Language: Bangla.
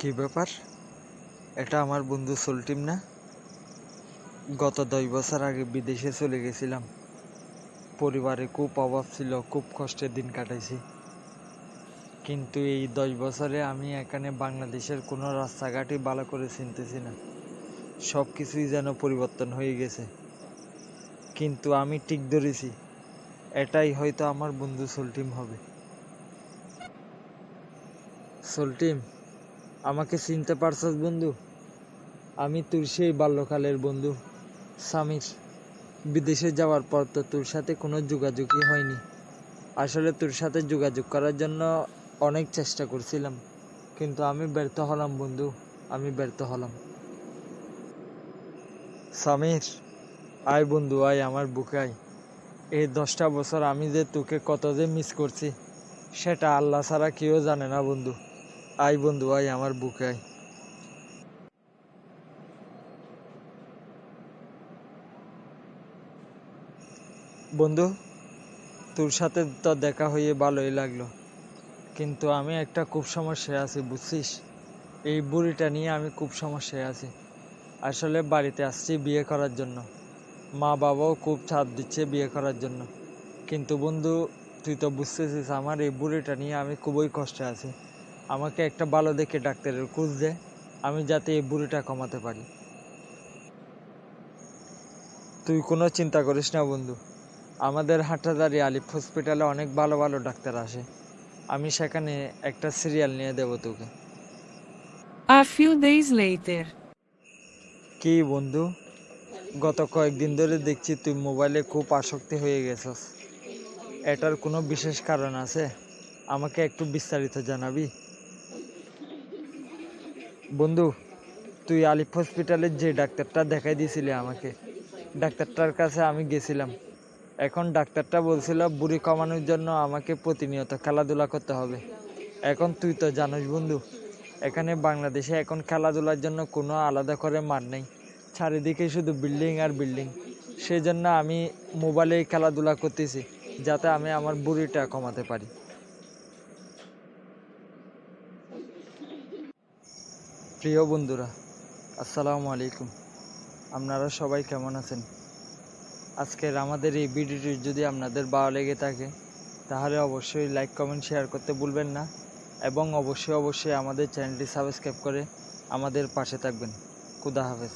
কি ব্যাপার? এটা আমার বন্ধু সুলটিম না? গত 10 বছর আগে বিদেশে চলে গেছিলাম। পরিবারে খুব অভাব ছিল, খুব কষ্টের দিন কাটাইছি। কিন্তু এই 10 বছরে আমি এখানে বাংলাদেশের কোনো রাস্তাঘাটই ভালো করে চিনতেছি না। সব কিছুই যেন পরিবর্তন হয়ে গেছে। কিন্তু আমি ঠিক ধরেছি, এটাই হয়তো আমার বন্ধু সুলটিম হবে। সুলটিম, আমাকে চিনতে পারছস বন্ধু? আমি তোর সেই বাল্যকালের বন্ধু সামির। বিদেশে যাওয়ার পর তো তোর সাথে কোনো যোগাযোগই হয়নি। আসলে তোর সাথে যোগাযোগ করার জন্য অনেক চেষ্টা করছিলাম, কিন্তু আমি ব্যর্থ হলাম বন্ধু, আমি ব্যর্থ হলাম। সামির, আয় বন্ধু আয়, আমার বুকে আয়। এই 10টা বছর আমি যে তোকে কত যে মিস করছি, সেটা আল্লাহ ছাড়া কেউ জানে না বন্ধু। আয় বন্ধু আয়, আমার বুকে আয়। বন্ধু, তোর সাথে তো দেখা হয়ে ভালোই লাগলো, কিন্তু আমি একটা খুব সমস্যায় আছি বুঝছিস। এই বুড়িটা নিয়ে আমি খুব সমস্যায় আছি। আসলে বাড়িতে আসছি বিয়ে করার জন্য, মা বাবাও খুব চাপ দিচ্ছে বিয়ে করার জন্য। কিন্তু বন্ধু, তুই তো বুঝতেছিস আমার এই বুড়িটা নিয়ে আমি খুবই কষ্টে আছি। আমাকে একটা ভালো দেখে ডাক্তারের খোঁজ দে, আমি যাতে এই বুড়িটা কমাতে পারি। তুই কোনো চিন্তা করিস না বন্ধু, আমাদের হাটহাজারী আলিফ হসপিটালে অনেক ভালো ভালো ডাক্তার আসে। আমি সেখানে একটা সিরিয়াল নিয়ে দেবো তোকে। A few days later. কি বন্ধু, গত কয়েকদিন ধরে দেখছি তুই মোবাইলে খুব আসক্তি হয়ে গেছস। এটার কোনো বিশেষ কারণ আছে? আমাকে একটু বিস্তারিত জানাবি? বন্ধু, তুই আলিফ হসপিটালের যে ডাক্তারটা দেখাই দিয়েছিলি আমাকে, ডাক্তারটার কাছে আমি গেছিলাম। এখন ডাক্তারটা বলছিল বুড়ি কমানোর জন্য আমাকে প্রতিনিয়ত খেলাধুলা করতে হবে। এখন তুই তো জানিস বন্ধু, এখানে বাংলাদেশে এখন খেলাধুলার জন্য কোনো আলাদা করে মাঠ নেই, চারিদিকে শুধু বিল্ডিং আর বিল্ডিং। সেই জন্য আমি মোবাইলেই খেলাধুলা করতেছি, যাতে আমি আমার বুড়িটা কমাতে পারি। প্রিয় বন্ধুরা, আসসালামু আলাইকুম। আপনারা সবাই কেমন আছেন? আজকের আমাদের এই ভিডিওটি যদি আপনাদের ভালো লেগে থাকে, তাহলে অবশ্যই লাইক কমেন্ট শেয়ার করতে ভুলবেন না, এবং অবশ্যই আমাদের চ্যানেলটি সাবস্ক্রাইব করে আমাদের পাশে থাকবেন। খুদা হাফেজ।